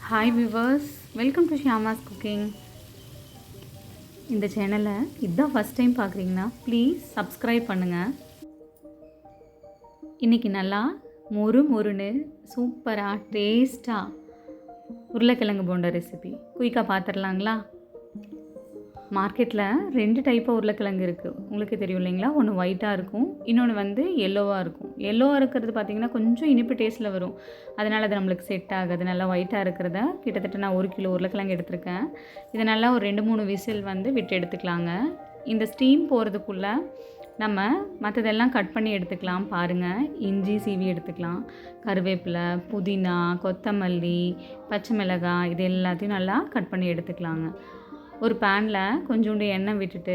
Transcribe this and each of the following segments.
Hi viewers, welcome to Shyama's cooking. இந்த சேனலை இதுதான் ஃபஸ்ட் டைம் பார்க்குறீங்கன்னா ப்ளீஸ் சப்ஸ்கிரைப் பண்ணுங்கள். இன்றைக்கி நல்லா மொறுன்னு சூப்பராக டேஸ்ட்டாக உருளைக்கிழங்கு போண்டா ரெசிபி குயிக்காக பார்த்துடலாங்களா? மார்க்கெட்டில் 2 டைப்பாக உருளைக்கிழங்கு இருக்குது, உங்களுக்கு தெரியும் இல்லைங்களா? ஒன்று ஒயிட்டாக இருக்கும், இன்னொன்று வந்து எல்லோவாக இருக்கும். எல்லோவாக இருக்கிறது பார்த்திங்கன்னா கொஞ்சம் இனிப்பு டேஸ்ட்டில் வரும், அதனால் அது நம்மளுக்கு செட் ஆகுது. நல்லா ஒயிட்டாக இருக்கிறத கிட்டத்தட்ட நான் 1 கிலோ உருளைக்கிழங்கு எடுத்திருக்கேன். இதை நல்லா ஒரு 2-3 விசில் வந்து விட்டு எடுத்துக்கலாங்க. இந்த ஸ்டீம் போகிறதுக்குள்ளே நம்ம மற்றதெல்லாம் கட் பண்ணி எடுத்துக்கலாம். பாருங்கள், இஞ்சி சீவி எடுத்துக்கலாம், கருவேப்பிலை, புதினா, கொத்தமல்லி, பச்சை மிளகாய், இது எல்லாத்தையும் நல்லா கட் பண்ணி எடுத்துக்கலாங்க. ஒரு பேனில் கொஞ்சோண்டு எண்ணெய் விட்டுட்டு,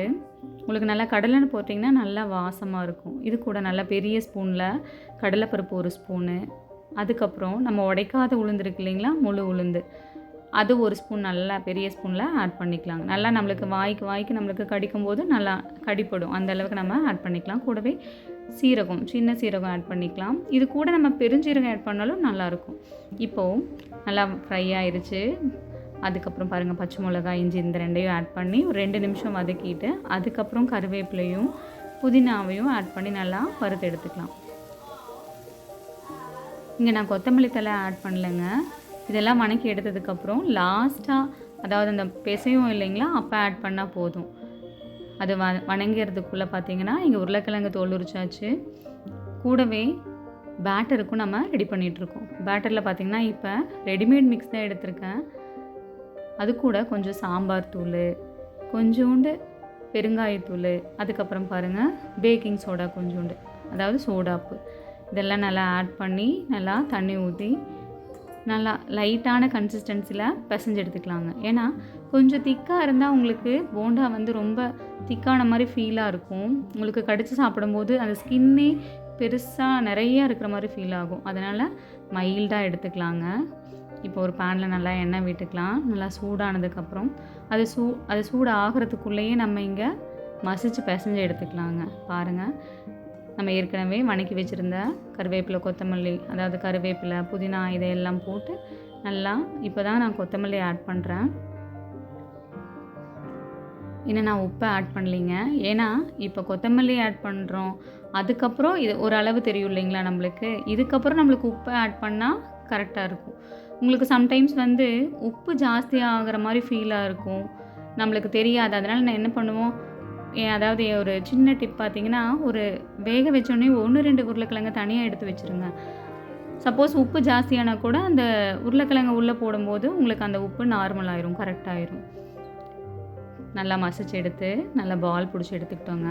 உங்களுக்கு நல்லா கடலெண்ணெய் போட்டிங்கன்னா நல்லா வாசமாக இருக்கும். இது கூட நல்லா பெரிய ஸ்பூனில் கடலைப்பருப்பு 1 ஸ்பூனு, அதுக்கப்புறம் நம்ம உடைக்காத உளுந்து இருக்கு இல்லைங்களா, முழு உளுந்து, அது 1 ஸ்பூன் நல்லா பெரிய ஸ்பூனில் ஆட் பண்ணிக்கலாங்க. நல்லா நம்மளுக்கு வாய்க்கு நம்மளுக்கு கடிக்கும்போது நல்லா கடிப்படும், அந்த அளவுக்கு நம்ம ஆட் பண்ணிக்கலாம். கூடவே சீரகம், சின்ன சீரகம் ஆட் பண்ணிக்கலாம். இது கூட நம்ம பெருஞ்சீரகம் ஆட் பண்ணாலும் நல்லாயிருக்கும். இப்போது நல்லா ஃப்ரை ஆயிடுச்சு. அதுக்கப்புறம் பாருங்கள், பச்சை மிளகாய், இஞ்சி இந்த 2ஐயும் ஆட் பண்ணி ஒரு 2 நிமிஷம் வதக்கிட்டு, அதுக்கப்புறம் கருவேப்பிலையும் புதினாவையும் ஆட் பண்ணி நல்லா வறுத்து எடுத்துக்கலாம். இங்கே நான் கொத்தமல்லி தழை ஆட் பண்ணலைங்க. இதெல்லாம் வணக்கி எடுத்ததுக்கப்புறம் லாஸ்ட்டாக, அதாவது அந்த பிசையும் இல்லைங்களா, அப்போ ஆட் பண்ணால் போதும். அது வணங்கிறதுக்குள்ளே பார்த்திங்கன்னா இங்கே உருளைக்கிழங்கு தோல் உரிச்சாச்சு. கூடவே பேட்டருக்கும் நம்ம ரெடி பண்ணிகிட்ருக்கோம். பேட்டரில் பார்த்திங்கன்னா இப்போ ரெடிமேட் மிக்ஸ் தான் எடுத்திருக்கேன். அது கூட கொஞ்சம் சாம்பார் தூள், கொஞ்சோண்டு பெருங்காயத்தூள், அதுக்கப்புறம் பாருங்கள் பேக்கிங் சோடா கொஞ்சோண்டு, அதாவது சோடாப்பு, இதெல்லாம் நல்லா ஆட் பண்ணி நல்லா தண்ணி ஊற்றி நல்லா லைட்டான கன்சிஸ்டன்சியில் பிசைஞ்சு எடுத்துக்கலாங்க. ஏன்னா கொஞ்சம் திக்காக இருந்தால் உங்களுக்கு போண்டா வந்து ரொம்ப திக்கான மாதிரி ஃபீலாக இருக்கும். உங்களுக்கு கடித்து சாப்பிடும்போது அந்த ஸ்கின்னே பெருசாக நிறையா இருக்கிற மாதிரி ஃபீல் ஆகும். அதனால் மைல்டாக எடுத்துக்கலாங்க. இப்போ ஒரு பேனில் நல்லா எண்ணெய் விட்டுக்கலாம். நல்லா சூடானதுக்கப்புறம் அது சூடு ஆகிறதுக்குள்ளேயே நம்ம இங்கே மசிச்சு பிசைஞ்சு எடுத்துக்கலாங்க. பாருங்கள், நம்ம ஏற்கனவே வணக்கி வச்சுருந்த கருவேப்பிலை, கொத்தமல்லி, அதாவது கருவேப்பிலை, புதினா, இதையெல்லாம் போட்டு நல்லா, இப்போ தான் நான் கொத்தமல்லி ஆட் பண்ணுறேன். இன்னும் நான் உப்பை ஆட் பண்ணலிங்க. ஏன்னா இப்போ கொத்தமல்லி ஆட் பண்ணுறோம், அதுக்கப்புறம் இது ஒரு அளவு தெரியும் இல்லைங்களா நம்மளுக்கு, இதுக்கப்புறம் நம்மளுக்கு உப்பை ஆட் பண்ணால் கரெக்டாக இருக்கும். உங்களுக்கு சம்டைம்ஸ் வந்து உப்பு ஜாஸ்தி ஆகிற மாதிரி ஃபீலாக இருக்கும், நம்மளுக்கு தெரியாது. அதனால் நான் என்ன பண்ணுவோம், அதாவது ஒரு சின்ன டிப் பார்த்திங்கன்னா, ஒரு வேக வச்சோடனே 1-2 உருளைக்கிழங்கு தனியாக எடுத்து வச்சுருங்க. சப்போஸ் உப்பு ஜாஸ்தியானால் கூட அந்த உருளைக்கிழங்கு உள்ளே போடும்போது உங்களுக்கு அந்த உப்பு நார்மல் ஆயிரும், கரெக்டாகிடும். நல்லா மசிச்சு எடுத்து நல்லா பால் பிடிச்சி எடுத்துக்கிட்டோங்க.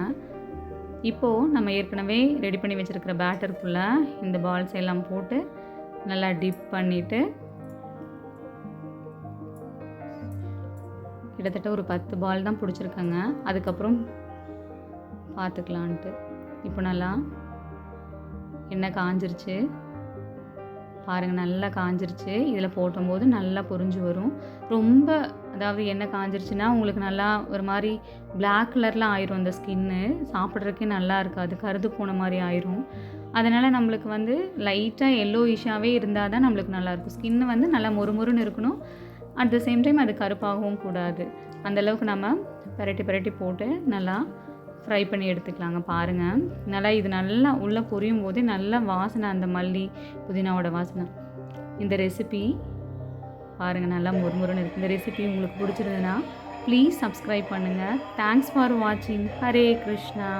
இப்போது நம்ம ஏற்கனவே ரெடி பண்ணி வச்சுருக்கிற பேட்டருக்குள்ளே இந்த பால்ஸ் எல்லாம் போட்டு நல்லா டிப் பண்ணிவிட்டு, கிட்டத்தட்ட ஒரு 10 பால் தான் பிடிச்சிருக்கேங்க. அதுக்கப்புறம் பார்த்துக்கலான்ட்டு. இப்போ நல்லா எண்ணெய் காஞ்சிருச்சு பாருங்கள், நல்லா காஞ்சிருச்சு. இதில் போட்டும்போது நல்லா பொரிஞ்சு வரும். ரொம்ப, அதாவது எண்ணெய் காஞ்சிருச்சுன்னா உங்களுக்கு நல்லா ஒரு மாதிரி பிளாக் கலரில் ஆயிரும் அந்த ஸ்கின்னு, சாப்பிட்றதுக்கே நல்லா இருக்காது, கருது போன மாதிரி ஆயிரும். அதனால் நம்மளுக்கு வந்து லைட்டாக எல்லோயிஷாகவே இருந்தால் தான் நம்மளுக்கு நல்லாயிருக்கும். ஸ்கின்னு வந்து நல்லா மொறுன்னு இருக்கணும், அட் த சேம் டைம் அது கருப்பாகவும் கூடாது. அந்தளவுக்கு நம்ம பெரட்டி போட்டு நல்லா ஃப்ரை பண்ணி எடுத்துக்கலாங்க. பாருங்கள், நல்லா இது நல்லா உள்ளே பொரியும் போதே நல்லா வாசனை, அந்த மல்லி புதினாவோட வாசனை. இந்த ரெசிபி பாருங்கள் நல்லா மொறுன்னு இருக்குது. இந்த ரெசிபி உங்களுக்கு பிடிச்சிருந்ததுன்னா ப்ளீஸ் சப்ஸ்கிரைப் பண்ணுங்கள். தேங்க்ஸ் ஃபார் வாட்சிங். ஹரே கிருஷ்ணா.